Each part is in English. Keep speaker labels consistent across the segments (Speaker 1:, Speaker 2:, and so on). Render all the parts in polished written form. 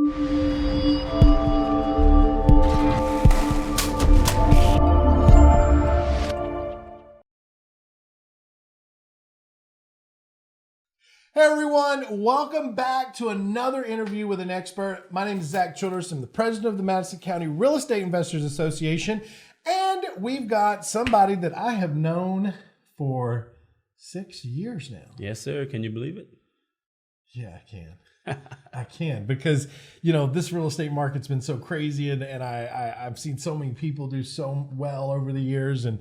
Speaker 1: Hey everyone, welcome back to another interview with an expert. My name is Zach Childress. I'm the president of the Madison County Real Estate Investors Association, and we've got somebody that I have known for 6 years now.
Speaker 2: Yes, sir. Can you believe it?
Speaker 1: Yeah, I can. I can, because this real estate market's been so crazy, and I've seen so many people do so well over the years, and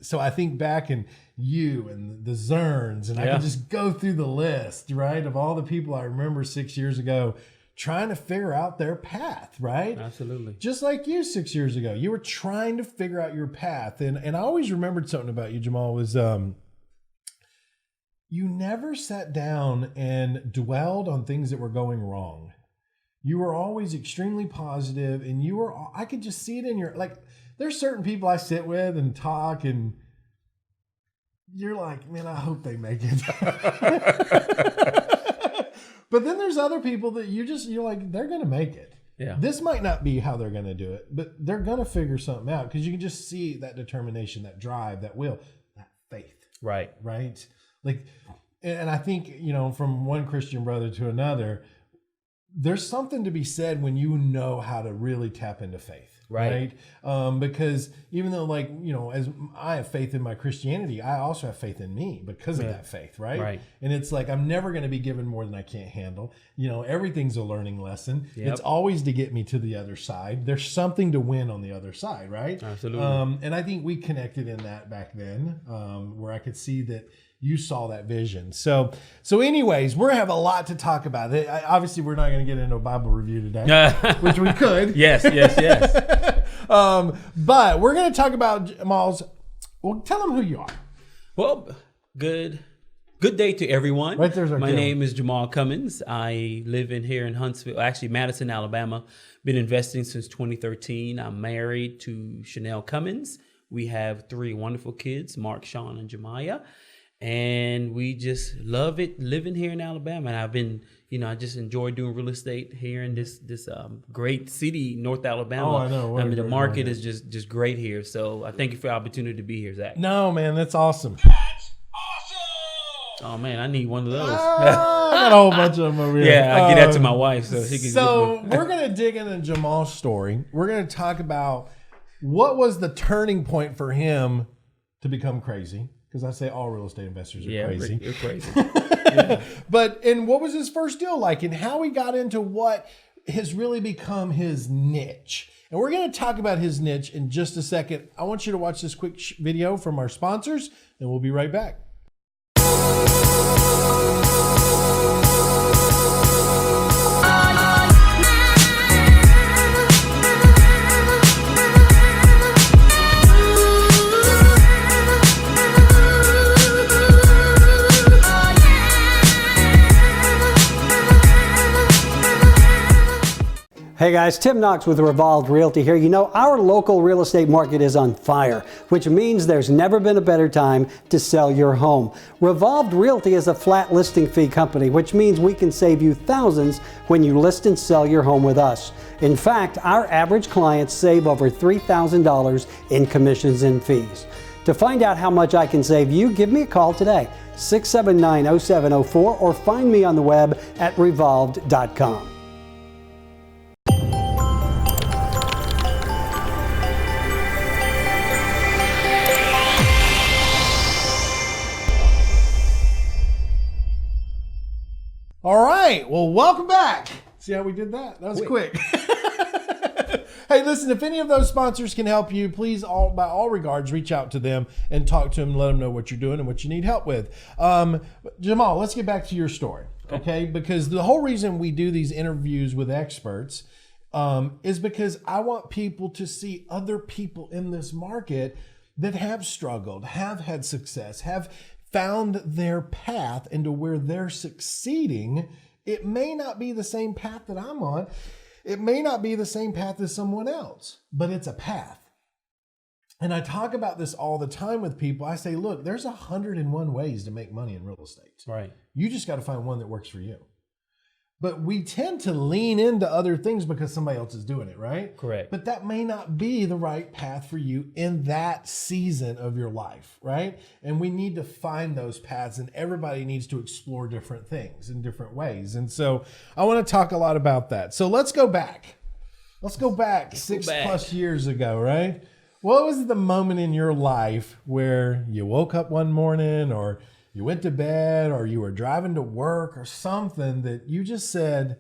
Speaker 1: so I think back and you and the Zerns, and I can just go through the list, right, of all the people I remember 6 years ago trying to figure out their path, right?
Speaker 2: Absolutely.
Speaker 1: Just like you 6 years ago, you were trying to figure out your path, and I always remembered something about you, Jamal, was you never sat down and dwelled on things that were going wrong. You were always extremely positive, and I could just see it in your, like, there's certain people I sit with and talk, and you're like, man, I hope they make it. But then there's other people that you're like, they're going to make it.
Speaker 2: Yeah. This
Speaker 1: might not be how they're going to do it, but they're going to figure something out, because you can just see that determination, that drive, that will, that faith.
Speaker 2: Right.
Speaker 1: Right. Like, and I think, from one Christian brother to another, there's something to be said when you know how to really tap into faith. Right. Because even though, as I have faith in my Christianity, I also have faith in me because of that faith. Right. And it's like, I'm never going to be given more than I can't handle. Everything's a learning lesson. Yep. It's always to get me to the other side. There's something to win on the other side. Right.
Speaker 2: Absolutely.
Speaker 1: And I think we connected in that back then, where I could see that you saw that vision. So anyways, we're going to have a lot to talk about. Obviously, we're not going to get into a Bible review today, which we could.
Speaker 2: Yes.
Speaker 1: But we're going to talk about Jamal's. Well, tell them who you are.
Speaker 2: Well, good day to everyone.
Speaker 1: Right there's our
Speaker 2: My
Speaker 1: camera.
Speaker 2: name is Jamal Cummins. I live here in Huntsville, actually Madison, Alabama. Been investing since 2013. I'm married to Chanel Cummins. We have 3 wonderful kids, Mark, Sean, and Jemiah. And we just love it living here in Alabama. And I've been, I just enjoy doing real estate here in this great city, North Alabama.
Speaker 1: Oh, I know.
Speaker 2: I mean, the market is just great here. So I thank you for the opportunity to be here, Zach.
Speaker 1: No, man, that's awesome.
Speaker 3: That's awesome!
Speaker 2: Oh, man, I need one of those.
Speaker 1: I got a whole bunch of them over here.
Speaker 2: Yeah, I get that to my wife so she can.
Speaker 1: So we're going to dig into Jamal's story. We're going to talk about what was the turning point for him to become crazy. Because I say all real estate investors are crazy.
Speaker 2: You're crazy.
Speaker 1: And what was his first deal like, and how he got into what has really become his niche. And we're going to talk about his niche in just a second. I want you to watch this quick video from our sponsors, and we'll be right back.
Speaker 4: Hey guys, Tim Knox with Revolved Realty here. Our local real estate market is on fire, which means there's never been a better time to sell your home. Revolved Realty is a flat listing fee company, which means we can save you thousands when you list and sell your home with us. In fact, our average clients save over $3,000 in commissions and fees. To find out how much I can save you, give me a call today, 679-0704, or find me on the web at revolved.com.
Speaker 1: All right. Well, welcome back. See how we did that? That was quick. Hey, listen, if any of those sponsors can help you, please, by all regards, reach out to them and talk to them, let them know what you're doing and what you need help with. Jamal, let's get back to your story, okay? Because the whole reason we do these interviews with experts is because I want people to see other people in this market that have struggled, have had success, have found their path into where they're succeeding. It may not be the same path that I'm on. It may not be the same path as someone else, but it's a path. And I talk about this all the time with people. I say, look, there's 101 ways to make money in real estate.
Speaker 2: Right.
Speaker 1: You just got to find one that works for you. But we tend to lean into other things because somebody else is doing it, right?
Speaker 2: Correct.
Speaker 1: But that may not be the right path for you in that season of your life, right? And we need to find those paths, and everybody needs to explore different things in different ways. And so I want to talk a lot about that. So let's go back. Let's go back 6+ years ago, right? What was the moment in your life where you woke up one morning, or you went to bed, or you were driving to work, or something that you just said,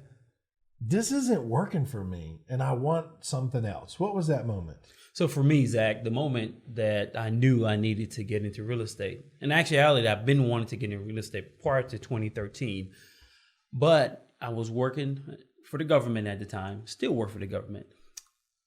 Speaker 1: this isn't working for me and I want something else? What was that moment?
Speaker 2: So for me, Zach, the moment that I knew I needed to get into real estate, in actuality, I've been wanting to get into real estate prior to 2013, but I was working for the government at the time, still work for the government,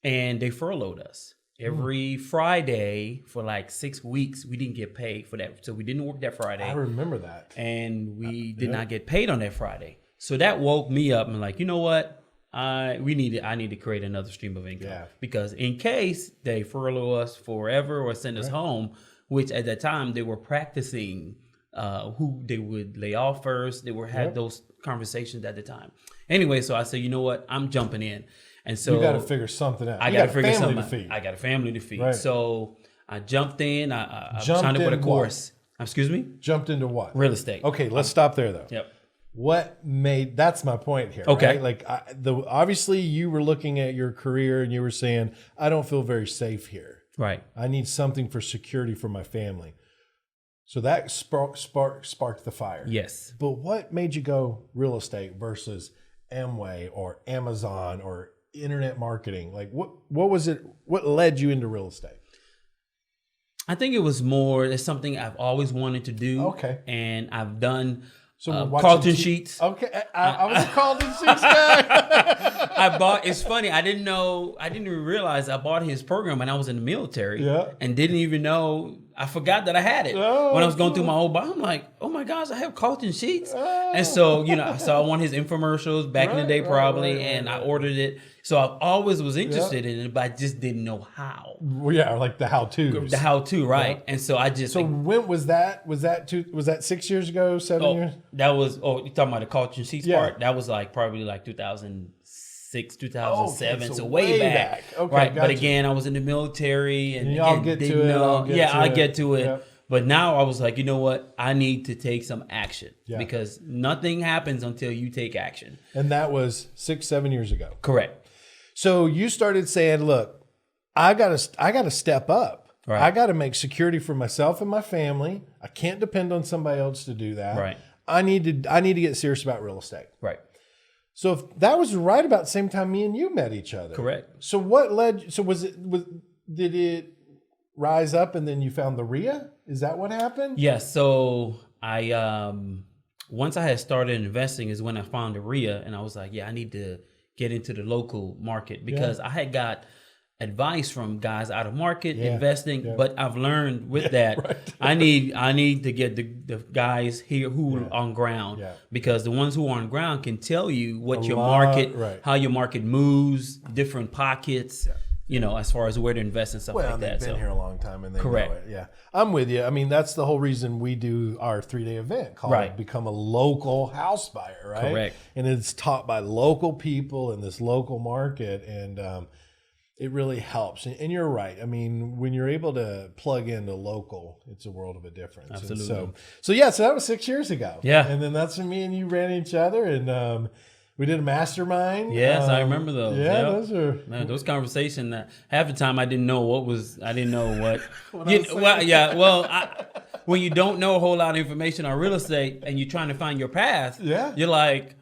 Speaker 2: and they furloughed us. Every Friday for like 6 weeks, we didn't get paid for that. So we didn't work that Friday.
Speaker 1: I remember that.
Speaker 2: And we did not get paid on that Friday. So that woke me up and like, you know what? I need to create another stream of income.
Speaker 1: Yeah.
Speaker 2: Because in case they furlough us forever or send us home, which at that time they were practicing who they would lay off first. They were had those conversations at the time. Anyway, so I said, you know what? I'm jumping in. And so
Speaker 1: you got to figure something out.
Speaker 2: I got to figure something out. I got a family to feed.
Speaker 1: Right.
Speaker 2: So I jumped in. I signed up with a course. Excuse me?
Speaker 1: Jumped into what?
Speaker 2: Real estate.
Speaker 1: Okay, let's stop there though.
Speaker 2: Yep.
Speaker 1: That's my point here.
Speaker 2: Okay.
Speaker 1: Right? Like obviously you were looking at your career and you were saying, I don't feel very safe here.
Speaker 2: Right.
Speaker 1: I need something for security for my family. So that sparked the fire.
Speaker 2: Yes.
Speaker 1: But what made you go real estate versus Amway or Amazon or internet marketing? Like what was it? What led you into real estate?
Speaker 2: I think it was more, it's something I've always wanted to do.
Speaker 1: Okay.
Speaker 2: And I've done
Speaker 1: So
Speaker 2: Carlton Sheets.
Speaker 1: Okay. I was a Carlton Sheets guy.
Speaker 2: It's funny, I didn't even realize I bought his program when I was in the military.
Speaker 1: Yeah.
Speaker 2: And didn't even know, I forgot that I had it.
Speaker 1: Oh,
Speaker 2: when I was going through my old bio, I'm like, oh my gosh, I have Carlton Sheets. And so, I saw one of his infomercials back in the day probably, and I ordered it. So I always was interested in it, but I just didn't know how.
Speaker 1: Well, yeah, like the how-tos.
Speaker 2: The how-to, right?
Speaker 1: Yeah.
Speaker 2: And so I just.
Speaker 1: So when was that? Was that 6 years ago, 7 years?
Speaker 2: That was, you're talking about the Carlton Sheets
Speaker 1: Yeah.
Speaker 2: part? That was probably 2006, 2007.
Speaker 1: Okay,
Speaker 2: so way back.
Speaker 1: Okay,
Speaker 2: right.
Speaker 1: gotcha.
Speaker 2: But again, I was in the military. And
Speaker 1: y'all
Speaker 2: again,
Speaker 1: get to
Speaker 2: didn't
Speaker 1: it,
Speaker 2: know.
Speaker 1: I'll
Speaker 2: get to it.
Speaker 1: Yep.
Speaker 2: But now I was like, you know what? I need to take some action.
Speaker 1: Yeah.
Speaker 2: Because nothing happens until you take action.
Speaker 1: And that was 6-7 years ago.
Speaker 2: Correct.
Speaker 1: So you started saying, look, I gotta step up.
Speaker 2: Right.
Speaker 1: I gotta make security for myself and my family. I can't depend on somebody else to do that.
Speaker 2: Right.
Speaker 1: I need to get serious about real estate.
Speaker 2: Right.
Speaker 1: So if that was right about the same time me and you met each other.
Speaker 2: Correct.
Speaker 1: So what led? So did it rise up and then you found the RIA? Is that what happened?
Speaker 2: Yes. So I once I had started investing is when I found the RIA, and I was like, yeah, I need to get into the local market because I had got advice from guys out of market investing, but I've learned with that I need to get the guys here who are on ground because the ones who are on ground can tell you what how your market moves, different pockets, as far as where to invest and stuff like that.
Speaker 1: Well, they've been here a long time and they
Speaker 2: Correct.
Speaker 1: know it. Yeah, I'm with you. I mean, that's the whole reason we do our 3-day event called Become a Local House Buyer, right?
Speaker 2: Correct.
Speaker 1: And it's taught by local people in this local market, and it really helps. And you're right. I mean, when you're able to plug into local, it's a world of a difference.
Speaker 2: Absolutely.
Speaker 1: And so that was 6 years ago.
Speaker 2: Yeah.
Speaker 1: And then that's when me and you ran each other, and we did a mastermind.
Speaker 2: Yes, I remember those.
Speaker 1: Yeah,
Speaker 2: Yep.
Speaker 1: those are...
Speaker 2: Man, those conversations. Half the time, I didn't know what. When you don't know a whole lot of information on real estate and you're trying to find your path, you're like,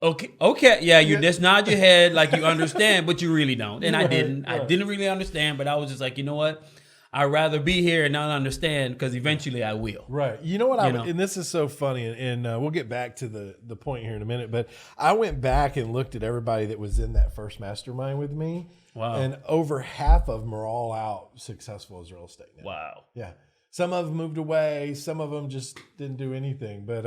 Speaker 2: okay, yeah, you just nod your head like you understand, but you really don't. And I didn't. I didn't really understand, but I was just like, you know what? I'd rather be here and not understand because eventually I will.
Speaker 1: Right. You know what? And this is so funny, and we'll get back to the point here in a minute, but I went back and looked at everybody that was in that first mastermind with me.
Speaker 2: Wow.
Speaker 1: And over half of them are all out successful as real estate now.
Speaker 2: Wow.
Speaker 1: Yeah. Some of them moved away. Some of them just didn't do anything. But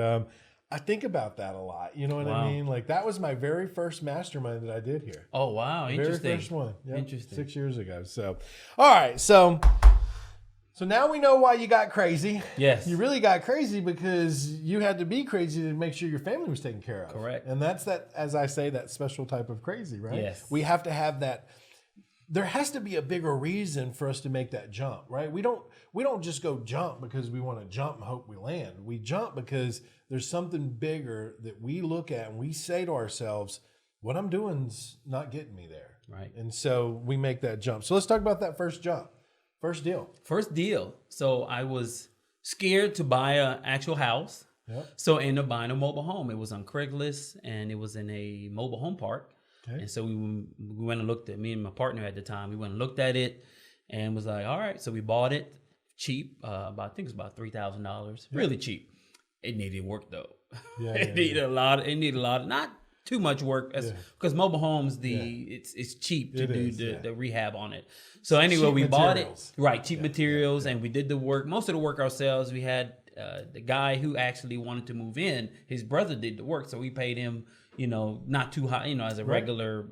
Speaker 1: I think about that a lot. You know what I mean? Like that was my very first mastermind that I did here.
Speaker 2: Oh, wow. Interesting.
Speaker 1: Very first one. Yep.
Speaker 2: Interesting.
Speaker 1: 6 years ago. So, all right. So So now we know why you got crazy.
Speaker 2: Yes.
Speaker 1: You really got crazy because you had to be crazy to make sure your family was taken care of.
Speaker 2: Correct.
Speaker 1: And that's that, as I say, that special type of crazy, right?
Speaker 2: Yes.
Speaker 1: We have to have that. There has to be a bigger reason for us to make that jump, right? We don't just go jump because we want to jump and hope we land. We jump because there's something bigger that we look at and we say to ourselves, what I'm doing's not getting me there.
Speaker 2: Right.
Speaker 1: And so we make that jump. So let's talk about that first jump. First deal. So I was scared to buy an actual house. Yep.
Speaker 2: So I ended up buying a mobile home. It was on Craigslist and it was in a mobile home park.
Speaker 1: Okay.
Speaker 2: And so we went and looked at, me and my partner at the time, we went and looked at it and was like, all right. So we bought it cheap, I think it was about $3,000, really cheap. It needed work though. It needed a lot, not too much work because mobile homes, it's cheap to do the rehab on it. So anyway, we bought it, cheap materials, and we did the work, most of the work ourselves. We had the guy who actually wanted to move in, his brother did the work, so we paid him, not too high, as a regular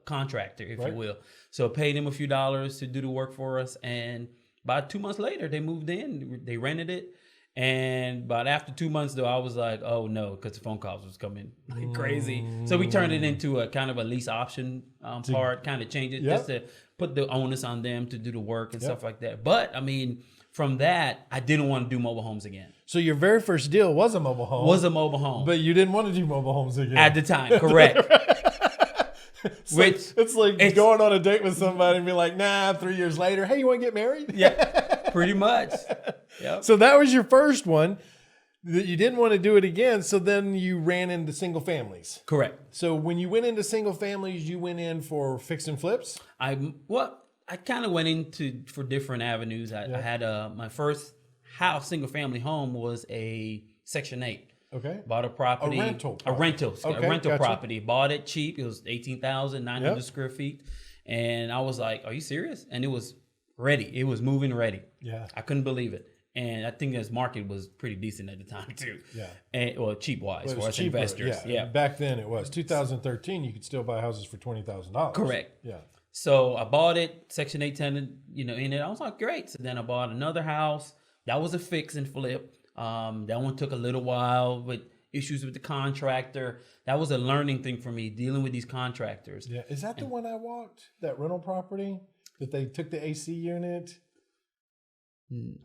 Speaker 2: contractor, if you will. So paid him a few dollars to do the work for us, and about 2 months later, they moved in, they rented it. And about after 2 months, though, I was like, oh, no, because the phone calls was coming like crazy. So we turned it into a kind of a lease option part, kind of changed it just to put the onus on them to do the work and stuff like that. But, I mean, from that, I didn't want to do mobile homes again.
Speaker 1: So your very first deal was a mobile home. But you didn't want to do mobile homes again.
Speaker 2: At the time, correct.
Speaker 1: It's like going on a date with somebody and be like, nah, 3 years later, hey, you want to get married?
Speaker 2: Yeah, pretty much. Yep.
Speaker 1: So that was your first one that you didn't want to do it again. So then you ran into single families.
Speaker 2: Correct.
Speaker 1: So when you went into single families, you went in for fix and flips?
Speaker 2: I kind of went for different avenues. I had my first single family home was a Section 8.
Speaker 1: Okay.
Speaker 2: Bought a property. A rental property. Bought it cheap. It was 18,900 square feet. And I was like, are you serious? And it was ready. It was moving ready. Yeah. I couldn't believe it. And I think this market was pretty decent at the time too. Yeah. And cheap wise for us investors. Yeah.
Speaker 1: Back then it was 2013. You could still buy houses for $20,000.
Speaker 2: Correct.
Speaker 1: Yeah.
Speaker 2: So I bought it, Section 8 tenant, in it. I was like, great. So then I bought another house. That was a fix and flip. That one took a little while with issues with the contractor. That was a learning thing for me, dealing with these contractors.
Speaker 1: Yeah. Is that the one I walked? That rental property that they took the AC unit?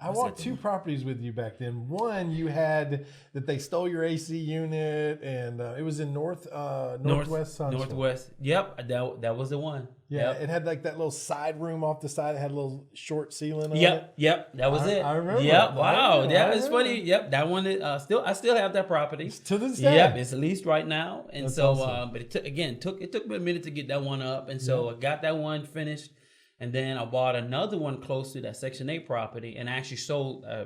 Speaker 1: I walked two properties with you back then. One, you had that they stole your AC unit, and it was in Northwest Huntsville.
Speaker 2: Northwest. Yep, that was the one.
Speaker 1: Yeah,
Speaker 2: yep.
Speaker 1: It had like that little side room off the side. It had a little short ceiling on
Speaker 2: it.
Speaker 1: Yep,
Speaker 2: that was it.
Speaker 1: I remember.
Speaker 2: Yep, wow, that is funny. Yep, that one. I still have that property
Speaker 1: to this day.
Speaker 2: Yep, it's leased right now, and
Speaker 1: That's
Speaker 2: so
Speaker 1: awesome.
Speaker 2: but it took me a minute to get that one up, and so I got that one finished. And then I bought another one close to that Section 8 property and actually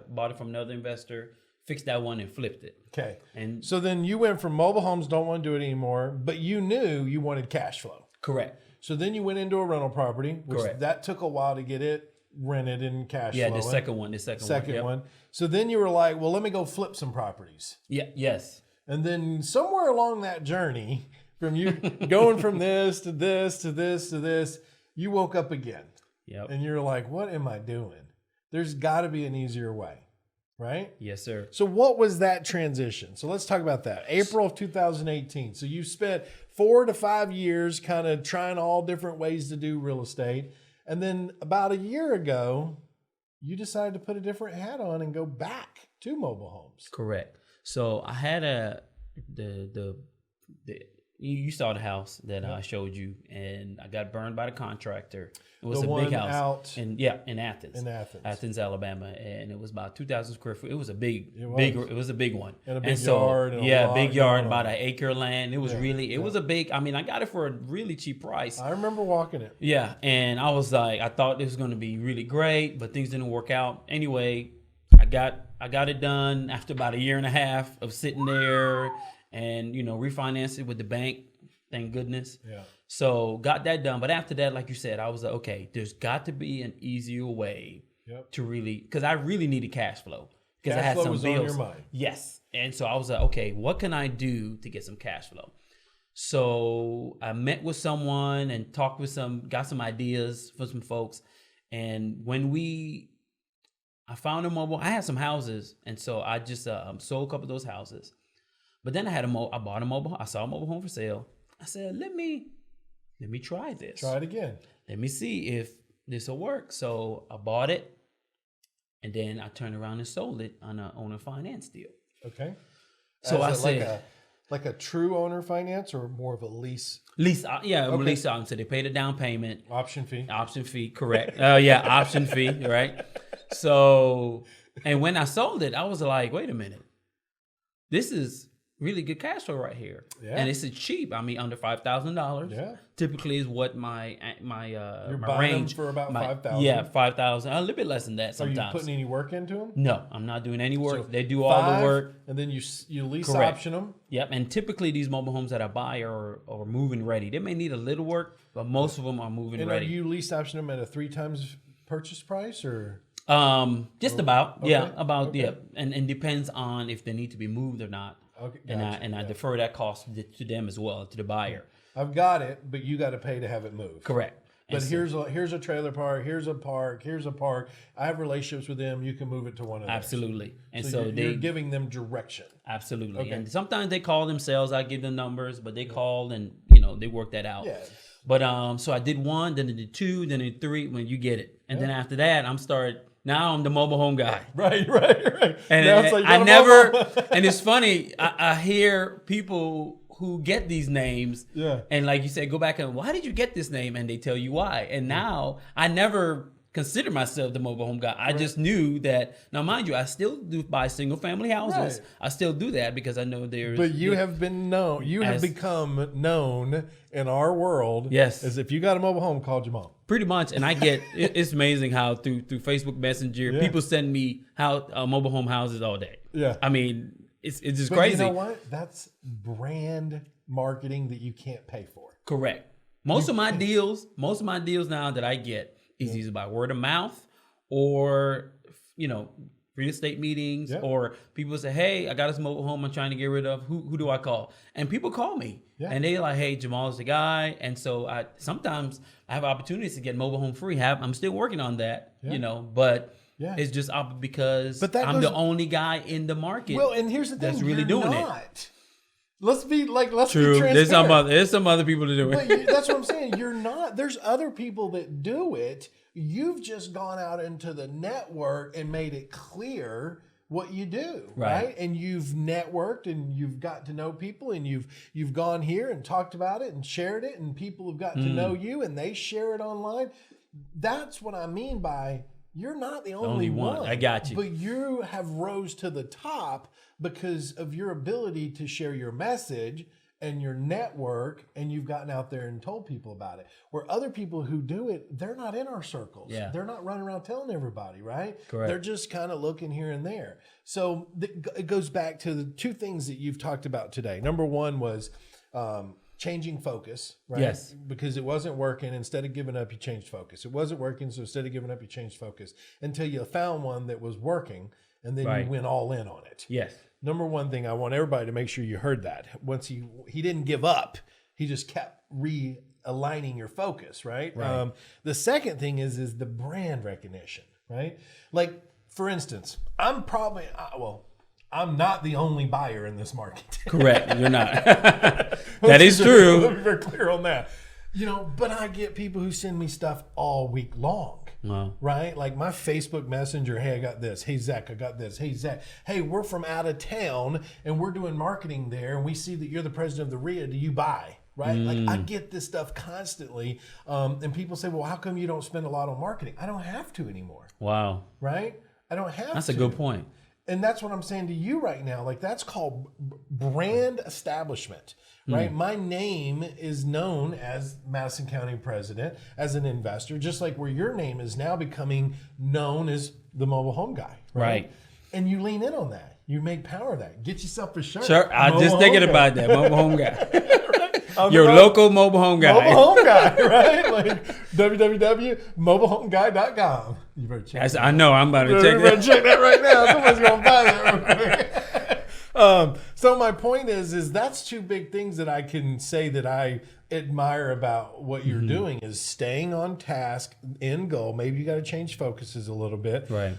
Speaker 2: bought it from another investor, fixed that one and flipped it.
Speaker 1: Okay.
Speaker 2: And
Speaker 1: so then you went from mobile homes, don't want to do it anymore, but you knew you wanted cash flow.
Speaker 2: Correct.
Speaker 1: So then you went into a rental property, which
Speaker 2: Correct.
Speaker 1: That took a while to get it rented and cash flow.
Speaker 2: Yeah, the second one.
Speaker 1: Second one. So then you were like, well, let me go flip some properties.
Speaker 2: Yeah, yes.
Speaker 1: And then somewhere along that journey, from you going from this to this to this to this, you woke up again.
Speaker 2: Yep.
Speaker 1: And you're like, what am I doing? There's got to be an easier way, right?
Speaker 2: Yes, sir.
Speaker 1: So what was that transition? So let's talk about that. April of 2018. So you spent 4 to 5 years kind of trying all different ways to do real estate. And then about a year ago, you decided to put a different hat on and go back to mobile homes.
Speaker 2: Correct. So I had you saw the house that I showed you, and I got burned by the contractor. It was a big house in Athens, Alabama, and it was about 2,000 square feet. It was a big one,
Speaker 1: and a big yard.
Speaker 2: Big yard, about an acre of land. It was was a big. I mean, I got it for a really cheap price.
Speaker 1: I remember walking it.
Speaker 2: Yeah, and I was like, I thought this was going to be really great, but things didn't work out. Anyway, I got it done after about a year and a half of sitting there. And, refinance it with the bank, thank goodness. Yeah. So got that done. But after that, like you said, I was like, okay, there's got to be an easier way to really, because I really needed cash flow. Because I had some bills. On your mind. Yes. And so I was like, okay, what can I do to get some cash flow? So I met with someone and talked with got some ideas for some folks. And when I found a mobile. I had some houses, and so I just sold a couple of those houses. But then I bought a mobile. I saw a mobile home for sale. I said, let me try this.
Speaker 1: Try it again.
Speaker 2: Let me see if this will work. So I bought it, and then I turned around and sold it on an owner finance deal.
Speaker 1: Okay.
Speaker 2: So I
Speaker 1: Is it
Speaker 2: said,
Speaker 1: like a true owner finance or more of a lease
Speaker 2: lease. Yeah,
Speaker 1: Okay.
Speaker 2: lease out. So they paid a down payment.
Speaker 1: option fee?
Speaker 2: Option fee, correct. Yeah, option fee, right? So, and when I sold it, I was like, wait a minute. This is really good cash flow right here.
Speaker 1: Yeah.
Speaker 2: And it's cheap. I mean, under $5,000.
Speaker 1: Yeah.
Speaker 2: Typically is what my
Speaker 1: You're
Speaker 2: my
Speaker 1: buying
Speaker 2: range.
Speaker 1: them for about
Speaker 2: my-
Speaker 1: $5,000?
Speaker 2: Yeah, 5,000. A little bit less than that
Speaker 1: Are
Speaker 2: sometimes.
Speaker 1: you putting any work into them?
Speaker 2: No, I'm not doing any work.
Speaker 1: So
Speaker 2: They do all the
Speaker 1: 5,
Speaker 2: work.
Speaker 1: and then you lease
Speaker 2: Correct.
Speaker 1: option them.
Speaker 2: Yep. And typically these mobile homes that I buy are moving ready. They may need a little work, but most of them are moving
Speaker 1: And
Speaker 2: ready.
Speaker 1: are you lease option them at a 3 times purchase price or?
Speaker 2: Just about, yeah,
Speaker 1: Okay,
Speaker 2: about,
Speaker 1: okay.
Speaker 2: yeah, and depends on if they need to be moved or not.
Speaker 1: Okay,
Speaker 2: And
Speaker 1: gotcha,
Speaker 2: I
Speaker 1: yeah.
Speaker 2: defer that cost to them as well, to the buyer.
Speaker 1: I've got it, but you got to pay to have it moved.
Speaker 2: Correct.
Speaker 1: But
Speaker 2: And so-
Speaker 1: here's a trailer park, here's a park, here's a park. I have relationships with them. You can move it to one of those.
Speaker 2: absolutely, and
Speaker 1: So,
Speaker 2: so
Speaker 1: you're
Speaker 2: they
Speaker 1: giving them direction.
Speaker 2: absolutely,
Speaker 1: Okay.
Speaker 2: and sometimes they call themselves. I give them numbers, but they call and they work that out.
Speaker 1: Yeah.
Speaker 2: But so I did 1, then I did 2, then I did 3. When you get it, and then after that, Now I'm the mobile home guy.
Speaker 1: Right.
Speaker 2: And
Speaker 1: Now it's like, you
Speaker 2: I
Speaker 1: got a
Speaker 2: never,
Speaker 1: mobile-
Speaker 2: and it's funny, I hear people who get these names,
Speaker 1: Yeah.
Speaker 2: and like you said, go back and why did you get this name? And they tell you why. And now I never consider myself the mobile home guy. I just knew that. Now, mind you, I still do buy single family houses.
Speaker 1: Right.
Speaker 2: I still do that because I know there's.
Speaker 1: But you have been known. You have
Speaker 2: As-
Speaker 1: become known in our world.
Speaker 2: Yes.
Speaker 1: As if you got a mobile home, call Jamal.
Speaker 2: Pretty much, and I get it's amazing how through Facebook Messenger
Speaker 1: Yeah.
Speaker 2: people send me mobile home houses all day.
Speaker 1: Yeah.
Speaker 2: I mean it's just
Speaker 1: But
Speaker 2: crazy.
Speaker 1: you know what? That's brand marketing that you can't pay for.
Speaker 2: Correct. Most of my deals now that I get is either by word of mouth or real estate meetings,
Speaker 1: Yeah.
Speaker 2: or people say, "Hey, I got this mobile home I'm trying to get rid of. Who do I call?" And people call me,
Speaker 1: Yeah.
Speaker 2: and they're like, "Hey, Jamal's the guy." And so sometimes I have opportunities to get mobile home free. I'm still working on that, but
Speaker 1: Yeah.
Speaker 2: it's just because
Speaker 1: But that
Speaker 2: I'm
Speaker 1: goes-
Speaker 2: the only guy in the market.
Speaker 1: Well, and here's the thing:
Speaker 2: that's really
Speaker 1: you're
Speaker 2: doing it.
Speaker 1: not. Let's be
Speaker 2: True.
Speaker 1: transparent.
Speaker 2: There's some other people to do it.
Speaker 1: But that's what I'm saying. You're not. There's other people that do it. You've just gone out into the network and made it clear what you do, right? And you've networked and you've got to know people, and you've gone here and talked about it and shared it, and people have got to know you and they share it online. That's what I mean by you're not the only one.
Speaker 2: I got you.
Speaker 1: But you have rose to the top because of your ability to share your message and your network, and you've gotten out there and told people about it. Where other people who do it, they're not in our circles.
Speaker 2: Yeah.
Speaker 1: They're not running around telling everybody, right?
Speaker 2: Correct.
Speaker 1: They're just kind of looking here and there. So it goes back to the two things that you've talked about today. Number one was changing focus, right?
Speaker 2: Yes.
Speaker 1: Because it wasn't working. Instead of giving up, you changed focus. It wasn't working, so instead of giving up, you changed focus until you found one that was working, and then
Speaker 2: Right.
Speaker 1: you went all in on it.
Speaker 2: Yes.
Speaker 1: Number one thing, I want everybody to make sure you heard that. Once he didn't give up, he just kept realigning your focus, right?
Speaker 2: Right.
Speaker 1: The second thing is the brand recognition, right? Like, for instance, I'm not the only buyer in this market.
Speaker 2: Correct. You're not. That is true.
Speaker 1: Let me be very clear on that. But I get people who send me stuff all week long.
Speaker 2: Wow.
Speaker 1: Right? Like my Facebook Messenger, hey, I got this. Hey, Zach, I got this. Hey, Zach, hey, we're from out of town and we're doing marketing there, and we see that you're the president of the RIA. Do you buy? Right? Like I get this stuff constantly. And people say, well, how come you don't spend a lot on marketing? I don't have to anymore.
Speaker 2: Wow.
Speaker 1: Right? I don't have to.
Speaker 2: That's a good point.
Speaker 1: And that's what I'm saying to you right now. Like that's called brand establishment, right? My name is known as Madison County President, as an investor, just like where your name is now becoming known as the mobile home guy,
Speaker 2: Right.
Speaker 1: And you lean in on that. You make power of that. Get yourself a shirt.
Speaker 2: Sure. I
Speaker 1: Mobile
Speaker 2: just
Speaker 1: home
Speaker 2: thinking
Speaker 1: guy.
Speaker 2: about that. Mobile home guy.
Speaker 1: On
Speaker 2: Your
Speaker 1: the
Speaker 2: local mobile home guy.
Speaker 1: mobile home guy, right? Like www.mobilehomeguy.com. You better check.
Speaker 2: Yes, I know. I'm about to check
Speaker 1: Everybody
Speaker 2: that.
Speaker 1: check that right now. Someone's gonna buy that. So my point is that's two big things that I can say that I admire about what you're doing is staying on task, end goal. Maybe you got to change focuses a little bit,
Speaker 2: Right.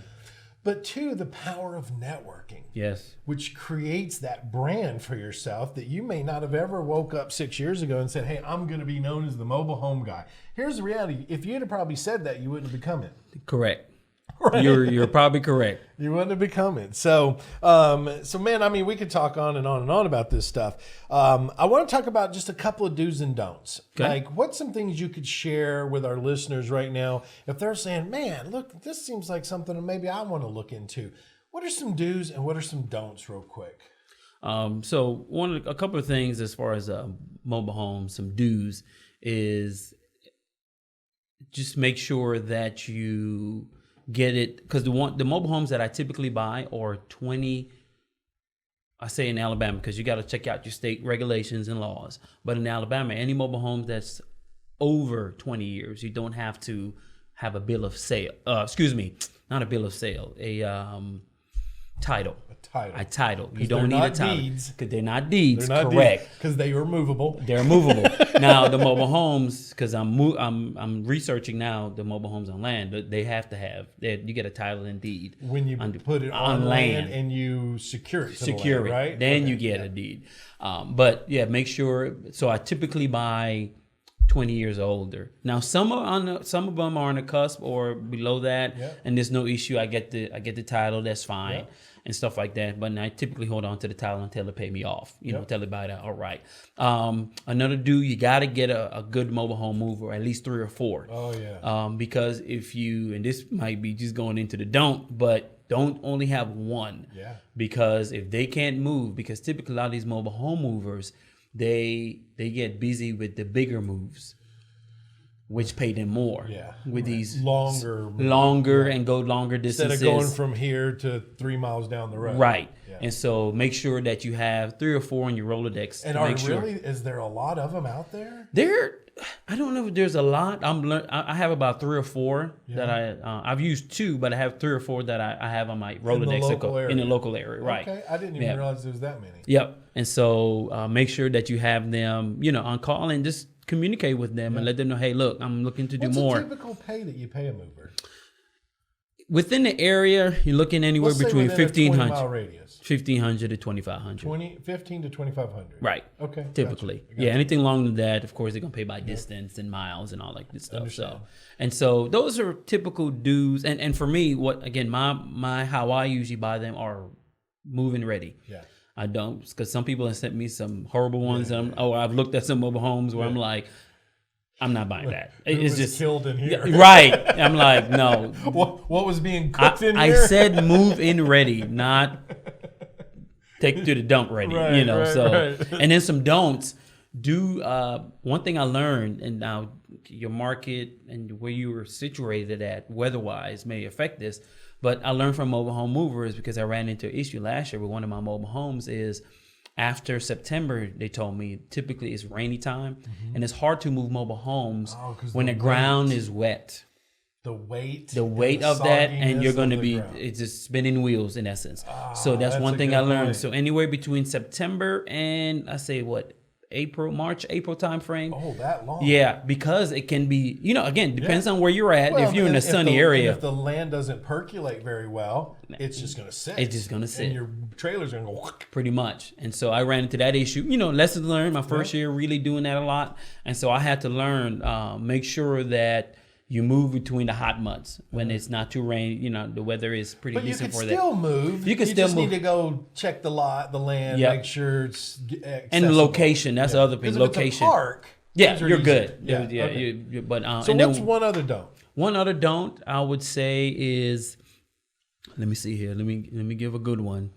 Speaker 1: but two, the power of networking.
Speaker 2: Yes.
Speaker 1: Which creates that brand for yourself that you may not have ever woke up 6 years ago and said, hey, I'm going to be known as the mobile home guy. Here's the reality. If you had probably said that, you wouldn't have become it.
Speaker 2: Correct.
Speaker 1: Right.
Speaker 2: You're probably correct.
Speaker 1: You wouldn't have become it. So man, I mean, we could talk on and on and on about this stuff. I want to talk about just a couple of do's and don'ts.
Speaker 2: Okay.
Speaker 1: Like, what's some things you could share with our listeners right now if they're saying, man, look, this seems like something that maybe I want to look into. What are some do's and what are some don'ts real quick?
Speaker 2: So a couple of things as far as mobile homes, some do's is just make sure that you get it, because the mobile homes that I typically buy are 20. I say in Alabama because you got to check out your state regulations and laws. But in Alabama, any mobile home that's over 20 years, you don't have to have a bill of sale. Not a bill of sale, a title. A title. You don't need a title because they're not deeds.
Speaker 1: They're not
Speaker 2: correct.
Speaker 1: Because they are movable.
Speaker 2: They're movable. Now the mobile homes, because I'm researching now the mobile homes on land. They have to have. You get a title and deed
Speaker 1: when you put it on land and you secure it.
Speaker 2: Secure it, right? Then you get a deed. But yeah, make sure. So I typically buy 20 years older. Now some of them are on the cusp or below that, and there's no issue. I get the title. That's fine. And stuff like that. But I typically hold on to the title until they pay me off, until they buy it out outright. Another do, you got to get a good mobile home mover, at least 3 or 4.
Speaker 1: Oh, yeah.
Speaker 2: Because if you, and this might be just going into the don't only have one.
Speaker 1: Yeah.
Speaker 2: Because if they can't move, because typically a lot of these mobile home movers, they get busy with the bigger moves, which pay them more.
Speaker 1: Yeah.
Speaker 2: With these
Speaker 1: longer
Speaker 2: and go longer distances.
Speaker 1: Instead of going from here to 3 miles down the road.
Speaker 2: Right.
Speaker 1: Yeah.
Speaker 2: And so make sure that you have 3 or 4 on your Rolodex.
Speaker 1: And is there a lot of them out there?
Speaker 2: I don't know if there's a lot. I have about 3 or 4 that I've used 2, but I have 3 or 4 that I have on my Rolodex
Speaker 1: in
Speaker 2: the local area. Right.
Speaker 1: Okay. I didn't even realize there was that many.
Speaker 2: Yep. And so make sure that you have them, on call and just communicate with them and let them know, hey, look, I'm looking to do more.
Speaker 1: What's a typical pay that you pay a mover?
Speaker 2: Within the area, you're looking anywhere between 1,500 to 2,500.
Speaker 1: 15 to 2,500.
Speaker 2: Right.
Speaker 1: Okay.
Speaker 2: Typically.
Speaker 1: Gotcha.
Speaker 2: Yeah. Anything longer than that, of course, they're gonna pay by distance and miles and all that good stuff. So those are typical dues. And for me, my how I usually buy them are move-in ready.
Speaker 1: Yeah.
Speaker 2: I don't, because some people have sent me some horrible ones. I've looked at some mobile homes where I'm like, I'm not buying that. It's just
Speaker 1: killed in here.
Speaker 2: Right. I'm like, no.
Speaker 1: What was being cooked in here?
Speaker 2: I said move in ready, not take to the dump ready.
Speaker 1: Right.
Speaker 2: And then some don'ts. Do one thing I learned, and now your market and where you were situated at weather-wise may affect this, but I learned from mobile home movers, because I ran into an issue last year with one of my mobile homes, is after September, they told me typically it's rainy time, and it's hard to move mobile homes when the ground is wet.
Speaker 1: The weight
Speaker 2: of that, and you're going to be, it's just spinning wheels in essence. So that's one thing I learned. So anywhere between September and I say March, April time frame.
Speaker 1: Oh, that long.
Speaker 2: Yeah, because it can be, again, depends on where you're at. If you're in a sunny area.
Speaker 1: If the land doesn't percolate very well, it's just going to sit.
Speaker 2: It's just going to sit.
Speaker 1: And your trailer's going to go.
Speaker 2: Pretty much. And so I ran into that issue. Lessons learned. My first year really doing that a lot. And so I had to learn, make sure that you move between the hot months when it's not too rainy. The weather is pretty decent for that.
Speaker 1: But you can still move. You just need to go check the land, make sure it's accessible.
Speaker 2: And the location. That's the other thing. Location.
Speaker 1: If it's a park,
Speaker 2: you're good.
Speaker 1: Yeah.
Speaker 2: Okay.
Speaker 1: So what's one other don't?
Speaker 2: One other don't I would say is, let me see here. Let me give a good one.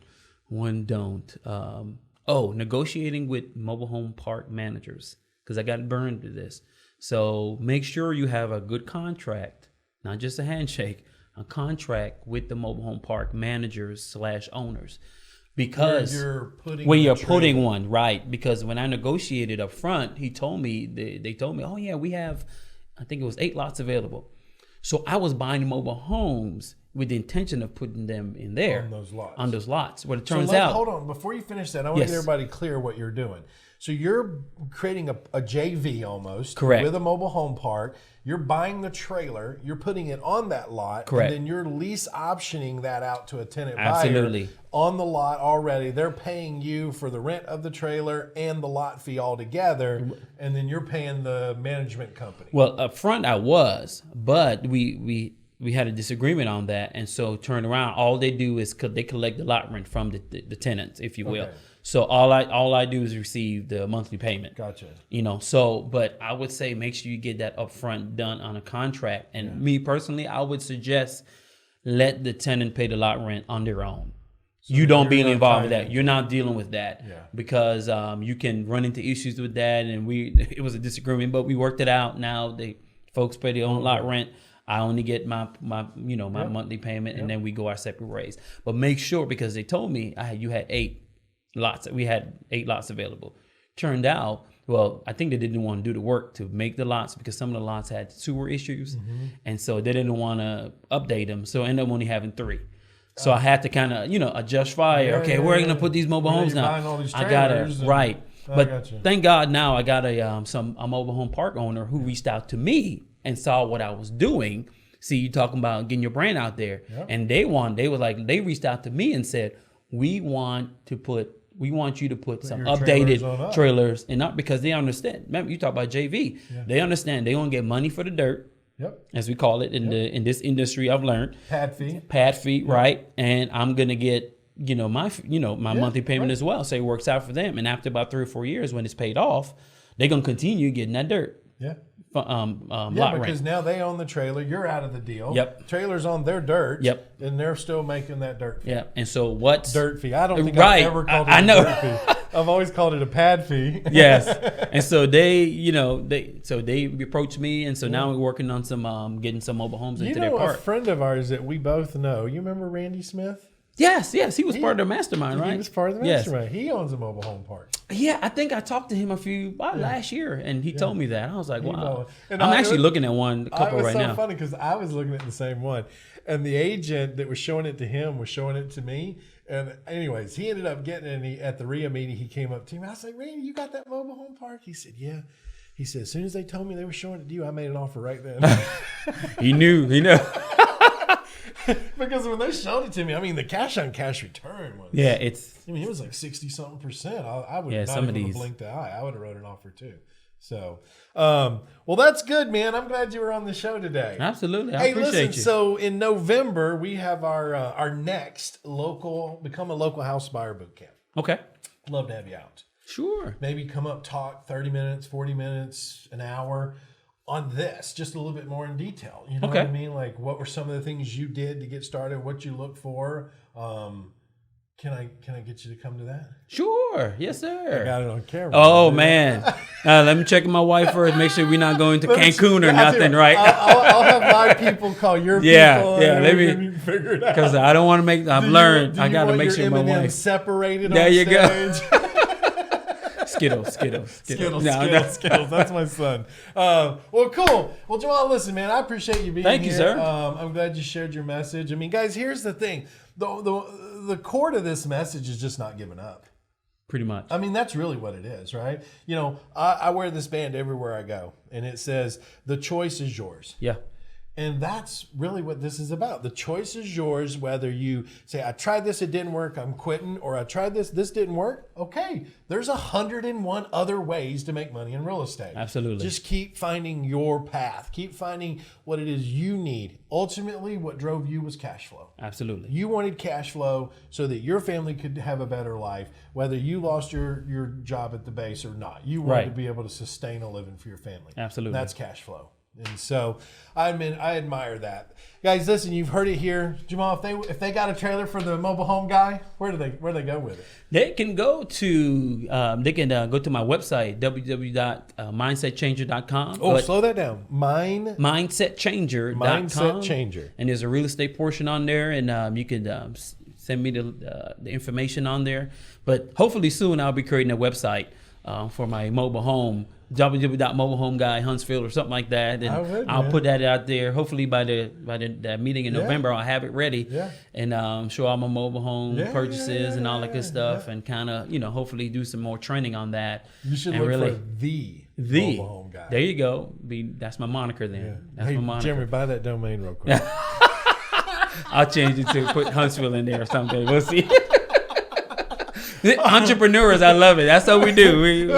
Speaker 2: One don't. Negotiating with mobile home park managers, because I got burned to this. So make sure you have a good contract, not just a handshake, a contract with the mobole home park managers / owners. Because where you're putting one, right? Because when I negotiated up front, he told me, they told me, oh yeah, we have, I think it was 8 lots available. So I was buying mobile homes with the intention of putting them in there.
Speaker 1: On those lots.
Speaker 2: But it turns out.
Speaker 1: Hold on, before you finish that, I want to get everybody clear what you're doing. So you're creating a JV almost.
Speaker 2: Correct.
Speaker 1: With a mobile home park. You're buying the trailer, you're putting it on that lot,
Speaker 2: Correct.
Speaker 1: and then you're lease optioning that out to a tenant
Speaker 2: Absolutely.
Speaker 1: buyer on the lot already. They're paying you for the rent of the trailer and the lot fee all together, and then you're paying the management company.
Speaker 2: Well, up front I was, but we had a disagreement on that, and so turn around. All they do is they collect the lot rent from the tenants, if you will.
Speaker 1: Okay.
Speaker 2: So all I do is receive the monthly payment.
Speaker 1: Gotcha.
Speaker 2: But I would say make sure you get that upfront done on a contract. And me personally, I would suggest let the tenant pay the lot rent on their own. You don't be involved with that. You're not dealing with that because you can run into issues with that. And it was a disagreement, but we worked it out. Now folks pay their own lot rent. I only get my monthly payment, and then we go our separate ways. But make sure, because they told me you had 8 lots. We had 8 lots available. Turned out, I think they didn't want to do the work to make the lots because some of the lots had sewer issues, and so they didn't want to update them. So I ended up only having 3. So I had to kind of adjust fire. We're gonna put these mobile homes now. I gotta right. But thank God now I got a mobile home park owner who reached out to me and saw what I was doing. See, you talking about getting your brand out there, and they reached out to me and said, we want you to put some updated trailers, and not because they understand. Remember, you talk about JV. They understand they want to get money for the dirt, as we call it in this industry. I've learned pad fee, right? And I'm gonna get my monthly payment as well. So it works out for them. And after about 3 or 4 years, when it's paid off, they're gonna continue getting that dirt. Lot
Speaker 1: because
Speaker 2: rent.
Speaker 1: now they own the trailer. You're out of the deal. Trailer's on their dirt. And they're still making that dirt fee.
Speaker 2: And so what's
Speaker 1: dirt fee? I don't think I've ever called it a dirt fee. I've always called it a pad fee.
Speaker 2: Yes. And so they approached me, and so now we're working on some getting some mobile homes into their park.
Speaker 1: A friend of ours that we both know. You remember Randy Smith?
Speaker 2: Yes, he was part of the mastermind, right?
Speaker 1: He was part of the mastermind. He owns a mobile home park.
Speaker 2: Yeah, I think I talked to him last year, and he told me that. I was like, wow. And I'm actually looking at a couple right now.
Speaker 1: It was so funny because I was looking at the same one, and the agent that was showing it to him was showing it to me. And anyways, he ended up getting it, at the RIA meeting. He came up to me. I was like, Randy, you got that mobile home park? He said, yeah. He said, as soon as they told me they were showing it to you, I made an offer right then.
Speaker 2: He knew.
Speaker 1: Because when they showed it to me, I mean, the cash on cash return was.
Speaker 2: Yeah, it
Speaker 1: was like 60-something%. I would not even have blinked the eye. I would have wrote an offer too. So, well, that's good, man. I'm glad you were on the show today.
Speaker 2: Absolutely. I appreciate you.
Speaker 1: So in November, we have our next Become a Local House Buyer boot camp.
Speaker 2: Okay.
Speaker 1: Love to have you out.
Speaker 2: Sure.
Speaker 1: Maybe come up, talk 30 minutes, 40 minutes, an hour on this, just a little bit more in detail. You know what I mean? Like, what were some of the things you did to get started? What you look for? Can I get you to come to that?
Speaker 2: Sure. Yes, sir.
Speaker 1: I got it on camera.
Speaker 2: Oh, man. Let me check my wife first. Make sure we're not going to Cancun or nothing, right?
Speaker 1: I'll have my people call your people.
Speaker 2: Let me
Speaker 1: figure it out.
Speaker 2: Because I don't want to make. I've learned. I got to make sure my wife
Speaker 1: separated.
Speaker 2: There
Speaker 1: on
Speaker 2: you
Speaker 1: stage.
Speaker 2: go. Skittles.
Speaker 1: That's my son. Well, cool. Well, Jamal, listen, man, I appreciate you being here.
Speaker 2: Thank you, sir.
Speaker 1: I'm glad you shared your message. I mean, guys, here's the thing. The core to this message is just not giving up.
Speaker 2: Pretty much.
Speaker 1: I mean, that's really what it is, right? I wear this band everywhere I go, and it says, the choice is yours.
Speaker 2: Yeah.
Speaker 1: And that's really what this is about. The choice is yours, whether you say, I tried this, it didn't work, I'm quitting, or I tried this didn't work. Okay, there's 101 other ways to make money in real estate.
Speaker 2: Absolutely.
Speaker 1: Just keep finding your path. Keep finding what it is you need. Ultimately, what drove you was cash flow.
Speaker 2: Absolutely.
Speaker 1: You wanted cash flow so that your family could have a better life, whether you lost your job at the base or not. You wanted to be able to sustain a living for your family.
Speaker 2: Absolutely.
Speaker 1: And that's cash flow. And so I admire that. Guys, listen, you've heard it here. Jamal, if they got a trailer for the mobile home guy, where do they go with it?
Speaker 2: They can go to my website, www.mindsetchanger.com.
Speaker 1: Oh, slow that down.
Speaker 2: Mindsetchanger.com.
Speaker 1: Mindset Changer.
Speaker 2: And there's a real estate portion on there, and you can send me the information on there. But hopefully soon I'll be creating a website for my mobile home www.mobilehomeguy.huntsville or something like that, and I'll put that out there. Hopefully by that meeting in November, I'll have it ready, and show all my mobile home purchases and all that good stuff, and kind of hopefully do some more training on that.
Speaker 1: You should look for the mobile home guy.
Speaker 2: There you go. That's my moniker then.
Speaker 1: Yeah.
Speaker 2: That's my moniker.
Speaker 1: Jeremy, buy that domain real quick.
Speaker 2: I'll change it to put Huntsville in there or something. We'll see. Entrepreneurs, I love it. That's what we do.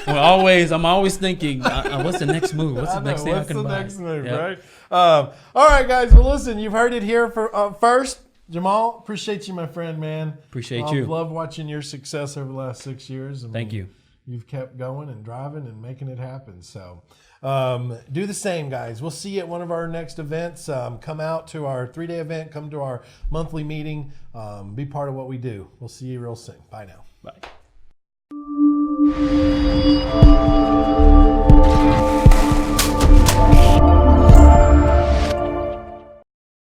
Speaker 2: I'm always thinking, what's the next move? What's the next thing I can buy?
Speaker 1: What's the next move, right? All right, guys. Well, listen, you've heard it here first. Jamal, appreciate you, my friend, man.
Speaker 2: Appreciate you.
Speaker 1: I've loved watching your success over the last 6 years.
Speaker 2: Thank you.
Speaker 1: You've kept going and driving and making it happen. So do the same, guys. We'll see you at one of our next events. Come out to our 3-day event. Come to our monthly meeting. Be part of what we do. We'll see you real soon. Bye now.
Speaker 2: Bye.